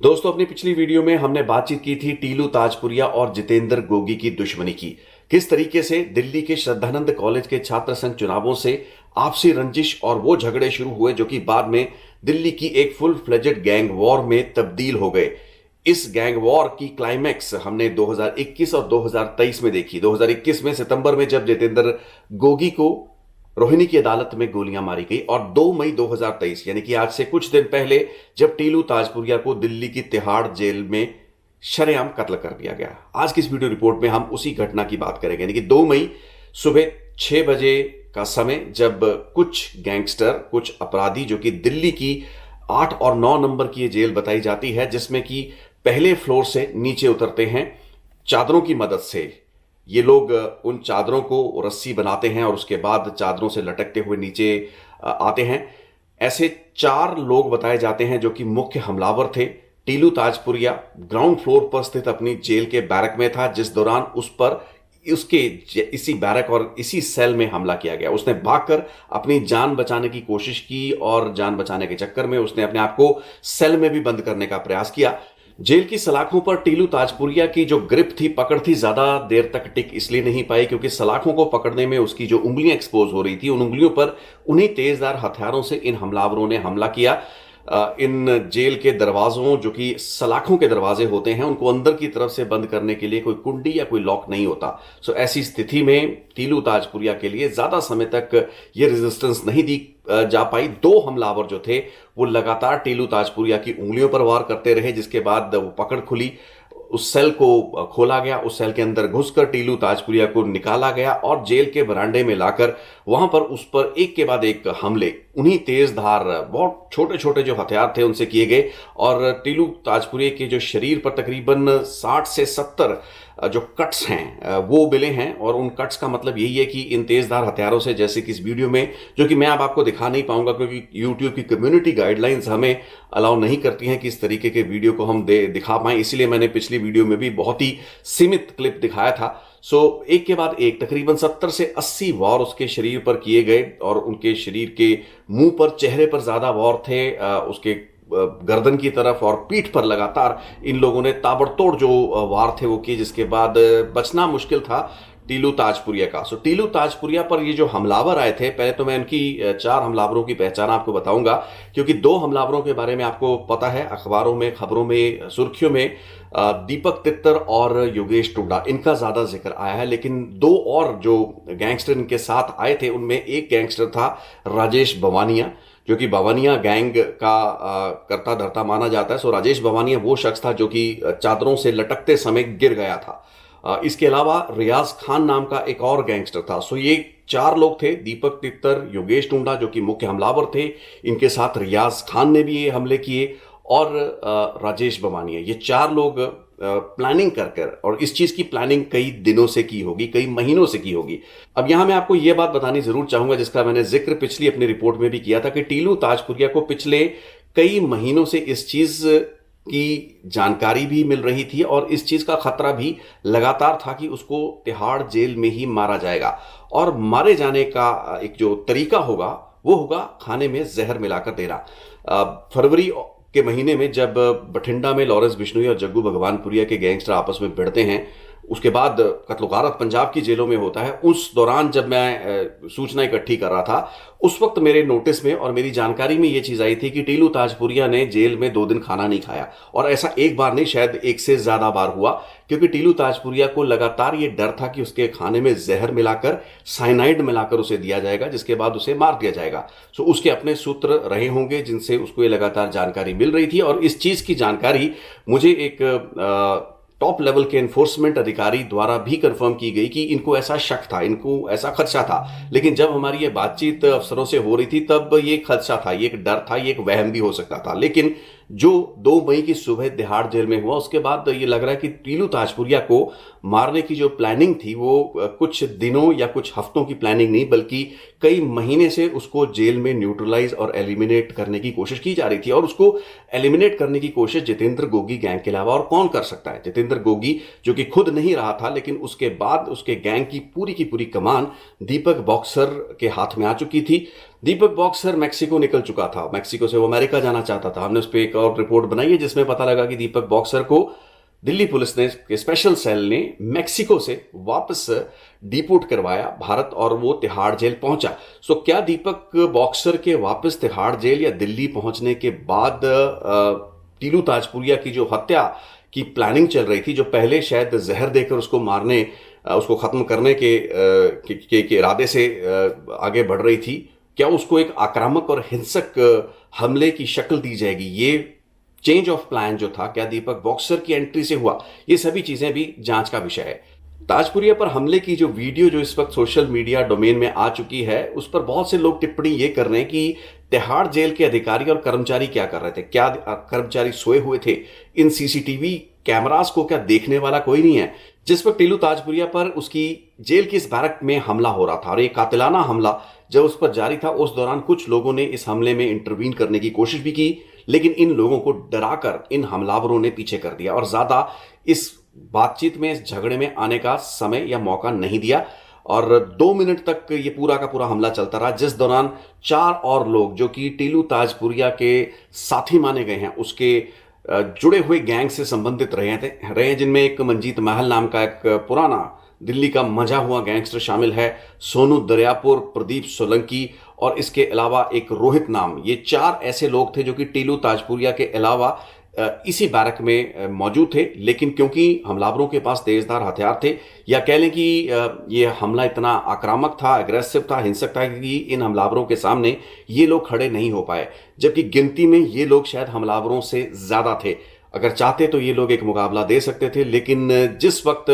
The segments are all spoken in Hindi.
दोस्तों, अपनी पिछली वीडियो में हमने बातचीत की थी टीलू ताजपुरिया और जितेंद्र गोगी की दुश्मनी की। किस तरीके से दिल्ली के श्रद्धानंद कॉलेज के छात्र संघ चुनावों से आपसी रंजिश और वो झगड़े शुरू हुए जो कि बाद में दिल्ली की एक फुल फ्लेजेड गैंग वॉर में तब्दील हो गए। इस गैंग वॉर की क्लाइमैक्स हमने 2021 और 2023 में देखी। 2021 में सितंबर में जब जितेंद्र गोगी को रोहिणी की अदालत में गोलियां मारी गई और 2 मई 2023 यानी कि आज से कुछ दिन पहले जब टीलू ताजपुरिया को दिल्ली की तिहाड़ जेल में शरेआम कत्ल कर दिया गया। आज की इस वीडियो रिपोर्ट में हम उसी घटना की बात करेंगे, यानी कि 2 मई सुबह 6 बजे का समय जब कुछ गैंगस्टर, कुछ अपराधी जो कि दिल्ली की 8 और 9 नंबर की ये जेल बताई जाती है, जिसमें कि पहले फ्लोर से नीचे उतरते हैं चादरों की मदद से। ये लोग उन चादरों को रस्सी बनाते हैं और उसके बाद चादरों से लटकते हुए नीचे आते हैं। ऐसे 4 लोग बताए जाते हैं जो कि मुख्य हमलावर थे। टीलू ताजपुरिया ग्राउंड फ्लोर पर स्थित अपनी जेल के बैरक में था, जिस दौरान उस पर उसके इसी बैरक और इसी सेल में हमला किया गया। उसने भागकर अपनी जान बचाने की कोशिश की और जान बचाने के चक्कर में उसने अपने आप को सेल में भी बंद करने का प्रयास किया। जेल की सलाखों पर टीलू ताजपुरिया की जो ग्रिप थी, पकड़ थी, ज्यादा देर तक टिक इसलिए नहीं पाई क्योंकि सलाखों को पकड़ने में उसकी जो उंगलियां एक्सपोज हो रही थी, उन उंगलियों पर उन्हीं तेजदार हथियारों से इन हमलावरों ने हमला किया। इन जेल के दरवाजों, जो कि सलाखों के दरवाजे होते हैं, उनको अंदर की तरफ से बंद करने के लिए कोई कुंडी या कोई लॉक नहीं होता। सो ऐसी स्थिति में टीलू ताजपुरिया के लिए ज्यादा समय तक ये रेजिस्टेंस नहीं दी जा पाई। 2 हमलावर जो थे वो लगातार टीलू ताजपुरिया की उंगलियों पर वार करते रहे, जिसके बाद वो पकड़ खुली। उस सेल को खोला गया, उस सेल के अंदर घुसकर टीलू ताजपुरिया को निकाला गया और जेल के बरामदे में लाकर वहां पर उस पर एक के बाद एक हमले उन्हीं तेजधार बहुत छोटे छोटे जो हथियार थे उनसे किए गए। और टीलू ताजपुरिया के जो शरीर पर तकरीबन 60 से 70 जो कट्स हैं वो मिले हैं। और उन कट्स का मतलब यही है कि इन तेजधार हथियारों से, जैसे कि इस वीडियो में, जो कि मैं अब आपको दिखा नहीं पाऊंगा क्योंकि यूट्यूब की कम्युनिटी गाइडलाइंस हमें अलाउ नहीं करती हैं कि इस तरीके के वीडियो को हम दिखा पाएं, इसीलिए मैंने पिछली वीडियो में भी बहुत ही सीमित क्लिप दिखाया था। सो एक के बाद एक तकरीबन 70 से 80 वार उसके शरीर पर किए गए और उनके शरीर के मुंह पर, चेहरे पर ज्यादा वार थे, उसके गर्दन की तरफ और पीठ पर लगातार इन लोगों ने ताबड़तोड़ जो वार थे वो किए, जिसके बाद बचना मुश्किल था टीलू ताजपुरिया का। सो टीलू ताजपुरिया पर ये जो हमलावर आए थे, पहले तो मैं इनकी 4 हमलावरों की पहचान आपको बताऊंगा क्योंकि 2 हमलावरों के बारे में आपको पता है, अखबारों में, खबरों में, सुर्खियों में दीपक तित्तर और योगेश टुड्डा, इनका ज्यादा जिक्र आया है। लेकिन 2 और जो गैंगस्टर इनके साथ आए थे उनमें एक गैंगस्टर था राजेश बवानिया, जो कि बवानिया गैंग का करता धरता माना जाता है। सो राजेश बवानिया वो शख्स था जो कि चादरों से लटकते समय गिर गया था। इसके अलावा रियाज खान नाम का एक और गैंगस्टर था। सो ये 4 लोग थे, दीपक तित्तर, योगेश टुंडा जो कि मुख्य हमलावर थे, इनके साथ रियाज खान ने भी ये हमले किए और राजेश बवानिया, ये 4 लोग प्लानिंग कर और इस चीज की प्लानिंग कई दिनों से की होगी, कई महीनों से की होगी। अब यहां मैं आपको यह बात बतानी जरूर चाहूंगा जिसका मैंने जिक्र पिछली अपनी रिपोर्ट में भी किया था कि टीलू ताजपुरिया को पिछले कई महीनों से इस चीज की जानकारी भी मिल रही थी और इस चीज का खतरा भी लगातार था कि उसको तिहाड़ जेल में ही मारा जाएगा। और मारे जाने का एक जो तरीका होगा वो होगा खाने में जहर मिलाकर देना। फरवरी के महीने में जब बठिंडा में लॉरेंस बिश्नोई और जग्गू भगवानपुरिया के गैंगस्टर आपस में भिड़ते हैं, उसके बाद कत्ल-ओ-गारत पंजाब की जेलों में होता है। उस दौरान जब मैं सूचना इकट्ठी कर रहा था, उस वक्त मेरे नोटिस में और मेरी जानकारी में यह चीज आई थी कि टीलू ताजपुरिया ने जेल में 2 दिन खाना नहीं खाया। और ऐसा एक बार नहीं, शायद 1 से ज्यादा बार हुआ, क्योंकि टीलू ताजपुरिया को लगातार ये डर था कि उसके खाने में जहर मिलाकर, साइनाइड मिलाकर उसे दिया जाएगा, जिसके बाद उसे मार दिया जाएगा। सो उसके अपने सूत्र रहे होंगे जिनसे उसको ये लगातार जानकारी मिल रही थी। और इस चीज की जानकारी मुझे एक टॉप लेवल के एनफोर्समेंट अधिकारी द्वारा भी कंफर्म की गई कि इनको ऐसा शक था, इनको ऐसा खदशा था। लेकिन जब हमारी ये बातचीत अफसरों से हो रही थी तब ये खदशा था, ये एक डर था, ये एक वहम भी हो सकता था। लेकिन जो 2 मई की सुबह तिहाड़ जेल में हुआ, उसके बाद ये लग रहा है कि टीलू ताजपुरिया को मारने की जो प्लानिंग थी वो कुछ दिनों या कुछ हफ्तों की प्लानिंग नहीं, बल्कि कई महीने से उसको जेल में न्यूट्रलाइज और एलिमिनेट करने की कोशिश की जा रही थी। और उसको एलिमिनेट करने की कोशिश जितेंद्र गोगी गैंग के अलावा और कौन कर सकता है। जितेंद्र गोगी जो कि खुद नहीं रहा था, लेकिन उसके बाद उसके गैंग की पूरी कमान दीपक बॉक्सर के हाथ में आ चुकी थी। दीपक बॉक्सर मैक्सिको निकल चुका था, मैक्सिको से वो अमेरिका जाना चाहता था। हमने उस पर एक और रिपोर्ट बनाई है जिसमें पता लगा कि दीपक बॉक्सर को दिल्ली पुलिस ने स्पेशल सेल ने मैक्सिको से वापस डिपोर्ट करवाया भारत और वो तिहाड़ जेल पहुंचा। सो क्या दीपक बॉक्सर के वापस तिहाड़ जेल या दिल्ली पहुंचने के बाद टीलू ताजपुरिया की जो हत्या की प्लानिंग चल रही थी, जो पहले शायद जहर देकर उसको मारने, उसको खत्म करने के इरादे से आगे बढ़ रही थी, क्या उसको एक आक्रामक और हिंसक हमले की शक्ल दी जाएगी? ये चेंज ऑफ प्लान जो था क्या दीपक बॉक्सर की एंट्री से हुआ? ये सभी चीजें भी जांच का विषय है। ताजपुरिया पर हमले की जो वीडियो जो इस वक्त सोशल मीडिया डोमेन में आ चुकी है, उस पर बहुत से लोग टिप्पणी ये कर रहे हैं कि तिहाड़ जेल के अधिकारी और कर्मचारी क्या कर रहे थे, क्या कर्मचारी सोए हुए थे? इन सीसीटीवी कैमरास को क्या देखने वाला कोई नहीं है? जिस वक्त टीलू ताजपुरिया पर उसकी जेल की इस बैरक में हमला हो रहा था और ये कातिलाना हमला जब उस पर जारी था, उस दौरान कुछ लोगों ने इस हमले में इंटरवीन करने की कोशिश भी की, लेकिन इन लोगों को डराकर इन हमलावरों ने पीछे कर दिया और ज्यादा इस बातचीत में, इस झगड़े में आने का समय या मौका नहीं दिया। और 2 मिनट तक ये पूरा का पूरा हमला चलता रहा, जिस दौरान 4 और लोग जो कि टीलू ताजपुरिया के साथी माने गए हैं, उसके जुड़े हुए गैंग से संबंधित रहे, जिनमें एक मंजीत महल नाम का एक पुराना दिल्ली का मजा हुआ गैंगस्टर शामिल है, सोनू दरियापुर, प्रदीप सोलंकी और इसके अलावा एक रोहित नाम। ये 4 ऐसे लोग थे जो कि टीलू ताजपुरिया के अलावा इसी बैरक में मौजूद थे, लेकिन क्योंकि हमलावरों के पास तेजधार हथियार थे, या कह लें कि ये हमला इतना आक्रामक था, एग्रेसिव था, हिंसक था कि इन हमलावरों के सामने ये लोग खड़े नहीं हो पाए, जबकि गिनती में ये लोग शायद हमलावरों से ज्यादा थे। अगर चाहते तो ये लोग एक मुकाबला दे सकते थे, लेकिन जिस वक्त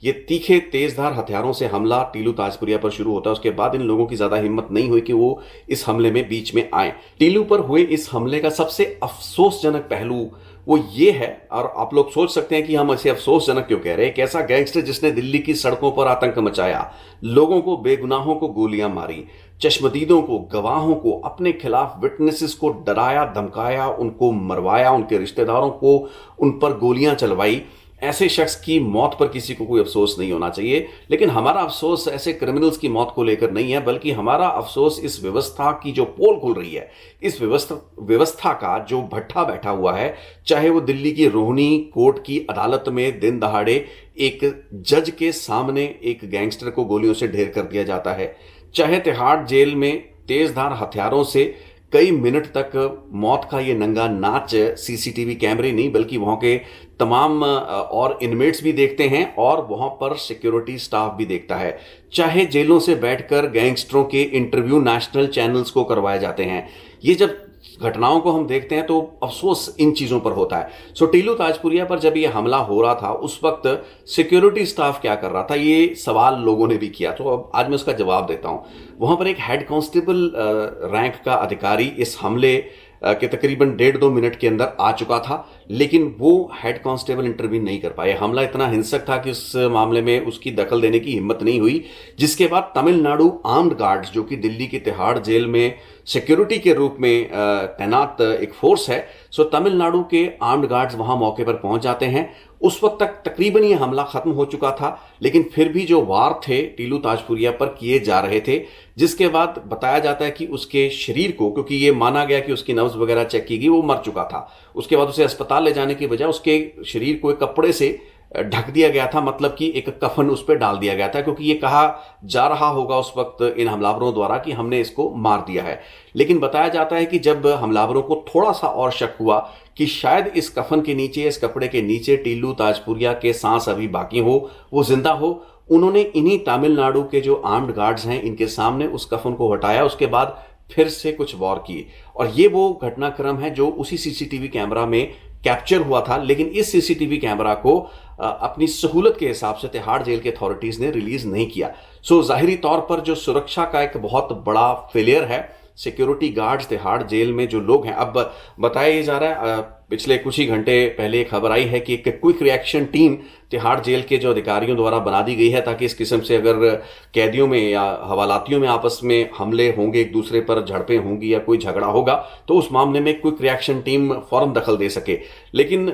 ये तीखे तेजधार हथियारों से हमला टीलू ताजपुरिया पर शुरू होता है, उसके बाद इन लोगों की ज्यादा हिम्मत नहीं हुई कि वो इस हमले में बीच में आए। टीलू पर हुए इस हमले का सबसे अफसोसजनक पहलू वो ये है, और आप लोग सोच सकते हैं कि हम इसे अफसोसजनक क्यों कह रहे हैं, एक ऐसा गैंगस्टर जिसने दिल्ली की सड़कों पर आतंक मचाया, लोगों को, बेगुनाहों को गोलियां मारी, चश्मदीदों को, गवाहों को, अपने खिलाफ विटनेसेस को डराया, धमकाया, उनको मरवाया, उनके रिश्तेदारों को उन पर गोलियां चलवाई, ऐसे शख्स की मौत पर किसी को कोई अफसोस नहीं होना चाहिए। लेकिन हमारा अफसोस ऐसे क्रिमिनल्स की मौत को लेकर नहीं है, बल्कि हमारा अफसोस इस व्यवस्था की जो पोल खुल रही है, इस व्यवस्था का जो भट्ठा बैठा हुआ है, चाहे वो दिल्ली की रोहिणी कोर्ट की अदालत में दिन दहाड़े एक जज के सामने एक गैंगस्टर को गोलियों से ढेर कर दिया जाता है, चाहे तिहाड़ जेल में तेजधार हथियारों से कई मिनट तक मौत का ये नंगा नाच सीसीटीवी कैमरे नहीं बल्कि वहां के तमाम और इनमेट्स भी देखते हैं और वहां पर सिक्योरिटी स्टाफ भी देखता है, चाहे जेलों से बैठकर गैंगस्टरों के इंटरव्यू नेशनल चैनल्स को करवाए जाते हैं। ये जब घटनाओं को हम देखते हैं तो अफसोस इन चीजों पर होता है। सो टीलू ताजपुरिया पर जब ये हमला हो रहा था, उस वक्त सिक्योरिटी स्टाफ क्या कर रहा था, ये सवाल लोगों ने भी किया, तो अब आज मैं उसका जवाब देता हूं। वहां पर एक हेड कांस्टेबल रैंक का अधिकारी इस हमले के तकरीबन 1.5-2 मिनट के अंदर आ चुका था, लेकिन वो हेड कांस्टेबल इंटरवीन नहीं कर पाए। हमला इतना हिंसक था कि उस मामले में उसकी दखल देने की हिम्मत नहीं हुई, जिसके बाद तमिलनाडु आर्म्ड गार्ड्स, जो कि दिल्ली की तिहाड़ जेल में सिक्योरिटी के रूप में तैनात एक फोर्स है, सो तमिलनाडु के आर्म्ड गार्ड्स वहां मौके पर पहुंच जाते हैं। उस वक्त तक तकरीबन ये हमला खत्म हो चुका था, लेकिन फिर भी जो वार थे टीलू ताजपुरिया पर किए जा रहे थे, जिसके बाद बताया जाता है कि उसके शरीर को, क्योंकि ये माना गया कि उसकी नब्ज वगैरह चेक की गई, वो मर चुका था, उसके बाद उसे अस्पताल ले जाने की बजाय उसके शरीर को एक कपड़े से ढक दिया गया था, मतलब कि एक कफन उस पर डाल दिया गया था, क्योंकि ये कहा जा रहा होगा उस वक्त इन हमलावरों द्वारा कि हमने इसको मार दिया है। लेकिन बताया जाता है कि जब हमलावरों को थोड़ा सा और शक हुआ कि शायद इस कफन के नीचे, इस कपड़े के नीचे टीलू ताजपुरिया के सांस अभी बाकी हो, वो जिंदा हो, उन्होंने इन्हीं तमिलनाडु के जो आर्म्ड गार्ड्स हैं इनके सामने उस कफन को हटाया, उसके बाद फिर से कुछ वॉर किए। और ये वो घटनाक्रम है जो उसी सीसीटीवी कैमरा में कैप्चर हुआ था, लेकिन इस सीसीटीवी कैमरा को अपनी सहूलत के हिसाब से तिहाड़ जेल के अथॉरिटीज ने रिलीज नहीं किया। सो जाहिरी तौर पर जो सुरक्षा का एक बहुत बड़ा फेलियर है, सिक्योरिटी गार्ड्स तिहाड़ जेल में जो लोग हैं, अब बताया जा रहा है, पिछले कुछ ही घंटे पहले एक खबर आई है कि एक quick reaction team Tihar jail के जो अधिकारियों द्वारा बना दी गई है, ताकि इस किस्म से अगर कैदियों में या हवालातियों में आपस में हमले होंगे, एक दूसरे पर झड़पें होंगी या कोई झगड़ा होगा, तो उस मामले में क्विक रिएक्शन टीम फौरन दखल दे सके। लेकिन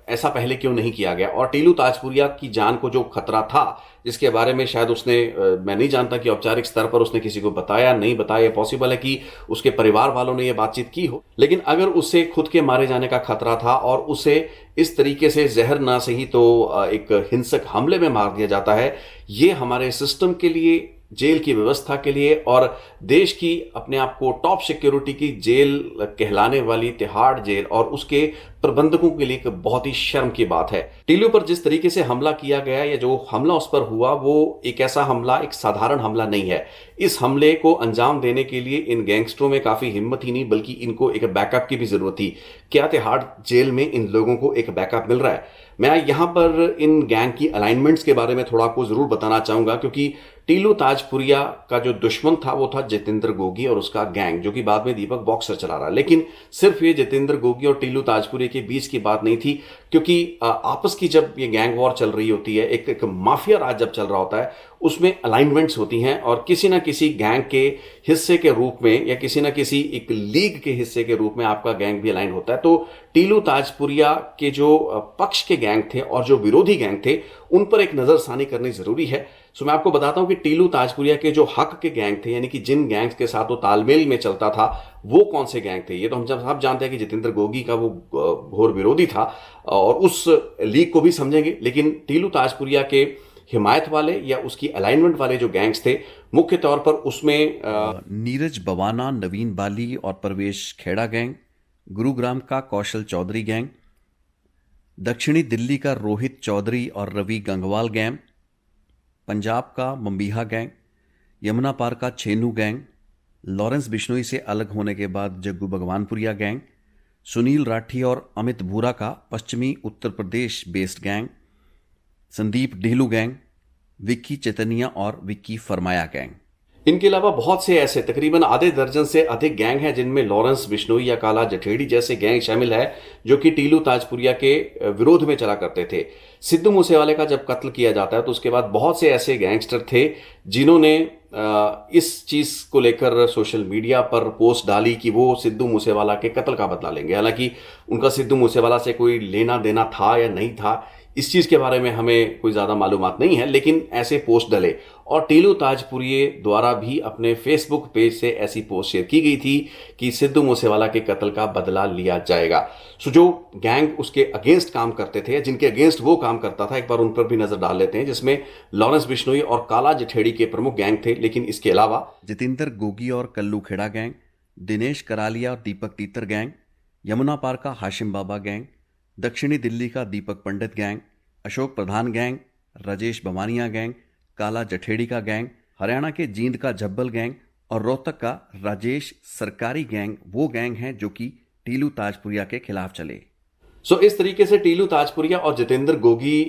ऐसा पहले क्यों नहीं किया गया। और टीलू ताजपुरिया की जान को जो खतरा था, जिसके बारे में शायद उसने मैं नहीं जानता कि औपचारिक स्तर पर उसने किसी को बताया नहीं बताया, पॉसिबल है कि उसके परिवार वालों ने यह बातचीत की हो, लेकिन अगर उसे खुद के मारे जाने का खतरा था और उसे इस तरीके से जहर ना सही तो एक हिंसक हमले में मार दिया जाता है, ये हमारे सिस्टम के लिए, जेल की व्यवस्था के लिए और देश की अपने आप को टॉप सिक्योरिटी की जेल कहलाने वाली तिहाड़ जेल और उसके प्रबंधकों के लिए एक बहुत ही शर्म की बात है। टीलू पर जिस तरीके से हमला किया गया या जो हमला उस पर हुआ, वो एक ऐसा हमला, एक साधारण हमला नहीं है। इस हमले को अंजाम देने के लिए इन गैंगस्टरों में काफी हिम्मत ही नहीं बल्कि इनको एक बैकअप की भी जरूरत थी। क्या तिहाड़ जेल में इन लोगों को एक बैकअप मिल रहा है? मैं यहां पर इन गैंग की अलाइनमेंट्स के बारे में थोड़ा आपको जरूर बताना चाहूंगा, क्योंकि टीलू ताजपुरिया का जो दुश्मन था वो था जितेंद्र गोगी और उसका गैंग, जो कि बाद में दीपक बॉक्सर चला रहा। लेकिन सिर्फ ये जितेंद्र गोगी और टीलू ताजपुरिया के बीच की बात नहीं थी, क्योंकि आपस की जब ये गैंग वॉर चल रही होती है, एक माफिया राज जब चल रहा होता है, उसमें अलाइनमेंट्स होती हैं और किसी ना किसी गैंग के हिस्से के रूप में या किसी ना किसी एक लीग के हिस्से के रूप में आपका गैंग भी अलाइन होता है। तो टीलू ताजपुरिया के जो पक्ष के गैंग थे और जो विरोधी गैंग थे, उन पर एक नजरसानी करनी जरूरी है। सो मैं आपको बताता हूं कि टीलू ताजपुरिया के जो हक के गैंग थे, यानी कि जिन गैंग्स के साथ वो तालमेल में चलता था, वो कौन से गैंग थे। ये तो हम सब जानते हैं कि जितेंद्र गोगी का वो घोर विरोधी था और उस लीग को भी समझेंगे, लेकिन टीलू ताजपुरिया के हिमायत वाले या उसकी अलाइनमेंट वाले जो गैंग्स थे, मुख्य तौर पर उसमें नीरज बवाना, नवीन बाली और परवेश खेड़ा गैंग, गुरुग्राम का कौशल चौधरी गैंग, दक्षिणी दिल्ली का रोहित चौधरी और रवि गंगवाल गैंग, पंजाब का मम्बीहा गैंग, यमुना पार का छेनू गैंग, लॉरेंस बिश्नोई से अलग होने के बाद जग्गू भगवानपुरिया गैंग, सुनील राठी और अमित भूरा का पश्चिमी Uttar Pradesh based gang, Sandeep Dhillu gang, Vicky Chaitanya और विक्की फरमाया गैंग। इनके अलावा बहुत से ऐसे तकरीबन आधे दर्जन से अधिक गैंग हैं जिनमें लॉरेंस बिश्नोई या काला जठेड़ी जैसे गैंग शामिल है, जो कि टीलू ताजपुरिया के विरोध में चला करते थे। सिद्धू मूसेवाले का जब कत्ल किया जाता है तो उसके बाद बहुत से ऐसे गैंगस्टर थे जिन्होंने इस चीज को लेकर सोशल मीडिया पर पोस्ट डाली कि वो सिद्धू मूसेवाला के कत्ल का बदला लेंगे। हालांकि उनका सिद्धू मूसेवाला से कोई लेना देना था या नहीं था, इस चीज के बारे में हमें कोई ज्यादा मालूमात नहीं है, लेकिन ऐसे पोस्ट डले और टीलू ताजपुरिये द्वारा भी अपने फेसबुक पेज से ऐसी पोस्ट शेयर की गई थी कि सिद्धू मूसेवाला के कत्ल का बदला लिया जाएगा। सो जो गैंग उसके अगेंस्ट काम करते थे, जिनके अगेंस्ट वो काम करता था, एक बार उन पर भी नजर डाल लेते हैं, जिसमें लॉरेंस बिश्नोई और काला जठेड़ी के प्रमुख गैंग थे। लेकिन इसके अलावा जितेंद्र गोगी और कल्लू खेड़ा गैंग, दिनेश करालिया और दीपक तीतर गैंग, यमुना पार का हाशिम बाबा गैंग, दक्षिणी दिल्ली का दीपक पंडित गैंग, अशोक प्रधान गैंग, राजेश बवानिया गैंग, काला जठेड़ी का गैंग, हरियाणा के जींद का झब्बल गैंग और रोहतक का राजेश सरकारी गैंग वो गैंग हैं जो कि टीलू ताजपुरिया के खिलाफ चले। सो इस तरीके से टीलू ताजपुरिया और जितेंद्र गोगी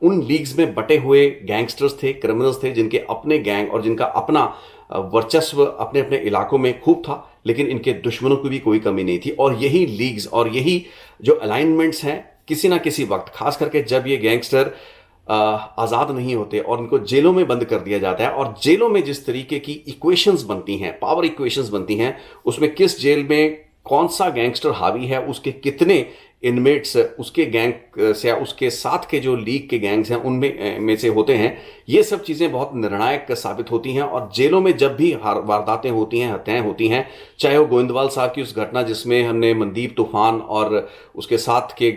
उन लीग्स में बटे हुए गैंगस्टर्स थे, क्रिमिनल्स थे, जिनके अपने गैंग और जिनका अपना वर्चस्व अपने अपने इलाकों में खूब था, लेकिन इनके दुश्मनों की भी कोई कमी नहीं थी। और यही लीग्स और यही जो अलाइनमेंट्स हैं, किसी ना किसी वक्त, खास करके जब ये गैंगस्टर आजाद नहीं होते और इनको जेलों में बंद कर दिया जाता है, और जेलों में जिस तरीके की इक्वेशंस बनती हैं, पावर इक्वेशंस बनती हैं, उसमें किस जेल में कौन सा गैंगस्टर हावी है, उसके कितने इनमेट्स उसके गैंग से या उसके साथ के जो लीग के गैंग्स हैं उनमें में से होते हैं, ये सब चीज़ें बहुत निर्णायक साबित होती हैं। और जेलों में जब भी वारदातें होती हैं, हत्याएं होती हैं, चाहे वो गोविंदवाल साहब की उस घटना जिसमें हमने मनदीप तूफान और उसके साथ के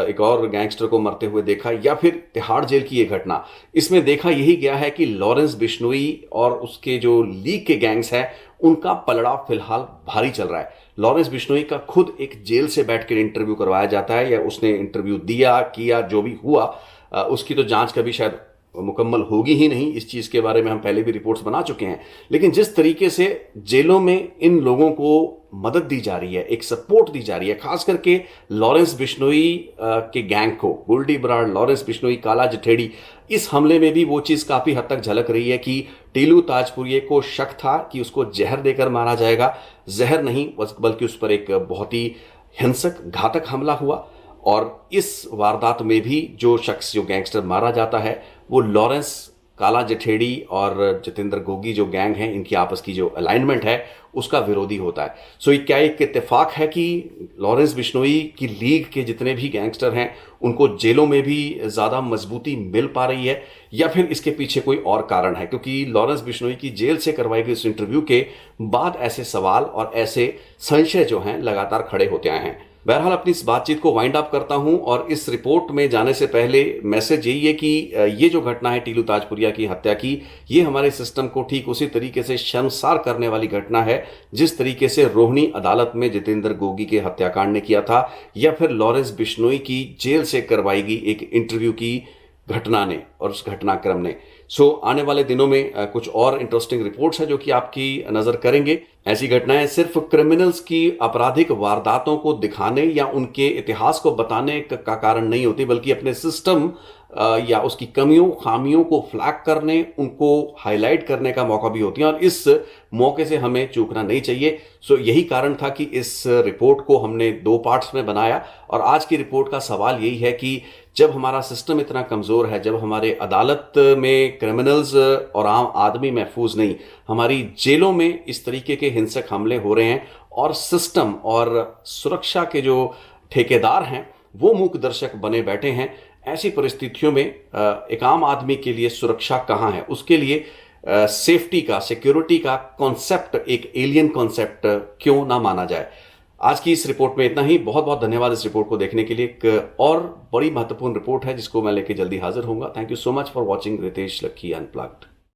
एक और गैंगस्टर को मरते हुए देखा, या फिर तिहाड़ जेल की ये घटना, इसमें देखा यही गया है कि लॉरेंस बिश्नोई और उसके जो लीग के गैंग्स हैं उनका पलड़ा फिलहाल भारी चल रहा है। लॉरेंस बिश्नोई का खुद एक जेल से बैठकर इंटरव्यू करवाया जाता है, या उसने इंटरव्यू दिया किया जो भी हुआ, उसकी तो जांच कभी शायद मुकम्मल होगी ही नहीं। इस चीज़ के बारे में हम पहले भी रिपोर्ट्स बना चुके हैं। लेकिन जिस तरीके से जेलों में इन लोगों को मदद दी जा रही है, एक सपोर्ट दी जा रही है, खास करके लॉरेंस बिश्नोई के गैंग को, गोल्डी बराड़, लॉरेंस बिश्नोई, काला जठेड़ी, इस हमले में भी वो चीज़ काफ़ी हद तक झलक रही है कि टीलू ताजपुरिये को शक था कि उसको जहर देकर मारा जाएगा। जहर नहीं बल्कि उस पर एक बहुत ही हिंसक घातक हमला हुआ, और इस वारदात में भी जो शख्स, जो गैंगस्टर मारा जाता है, वो लॉरेंस काला जठेड़ी और जितेंद्र गोगी जो गैंग है, इनकी आपस की जो अलाइनमेंट है उसका विरोधी होता है। सो क्या एक इत्तेफाक है कि लॉरेंस बिश्नोई की लीग के जितने भी गैंगस्टर हैं उनको जेलों में भी ज्यादा मजबूती मिल पा रही है, या फिर इसके पीछे कोई और कारण है? क्योंकि लॉरेंस बिश्नोई की जेल से करवाई गई इस इंटरव्यू के बाद ऐसे सवाल और ऐसे संशय जो हैं लगातार खड़े होते आए हैं। बहरहाल अपनी इस बातचीत को वाइंड अप करता हूं और इस रिपोर्ट में जाने से पहले मैसेज यही है कि ये जो घटना है टीलू ताजपुरिया की हत्या की, ये हमारे सिस्टम को ठीक उसी तरीके से शर्मसार करने वाली घटना है जिस तरीके से रोहिणी अदालत में जितेंद्र गोगी के हत्याकांड ने किया था, या फिर लॉरेंस बिश्नोई की जेल से करवाई गई एक इंटरव्यू की घटना ने और उस घटनाक्रम ने। सो आने वाले दिनों में कुछ और इंटरेस्टिंग रिपोर्ट्स हैं जो कि आपकी नजर करेंगे। ऐसी घटनाएं सिर्फ क्रिमिनल्स की आपराधिक वारदातों को दिखाने या उनके इतिहास को बताने का कारण नहीं होती, बल्कि अपने सिस्टम या उसकी कमियों खामियों को फ्लैग करने, उनको हाईलाइट करने का मौका भी होती है, और इस मौके से हमें चूकना नहीं चाहिए। सो यही कारण था कि इस रिपोर्ट को हमने 2 पार्ट्स में बनाया, और आज की रिपोर्ट का सवाल यही है कि जब हमारा सिस्टम इतना कमजोर है, जब हमारे अदालत में क्रिमिनल्स और आम आदमी महफूज नहीं, हमारी जेलों में इस तरीके के हिंसक हमले हो रहे हैं और सिस्टम और सुरक्षा के जो ठेकेदार हैं वो मूक दर्शक बने बैठे हैं, ऐसी परिस्थितियों में एक आम आदमी के लिए सुरक्षा कहाँ है? उसके लिए सेफ्टी का, सिक्योरिटी का कॉन्सेप्ट एक एलियन कॉन्सेप्ट क्यों ना माना जाए? आज की इस रिपोर्ट में इतना ही। बहुत बहुत धन्यवाद इस रिपोर्ट को देखने के लिए। एक और बड़ी महत्वपूर्ण रिपोर्ट है जिसको मैं लेके जल्दी हाजिर होऊंगा। Thank you so much for watching Ritesh Lucky unplugged.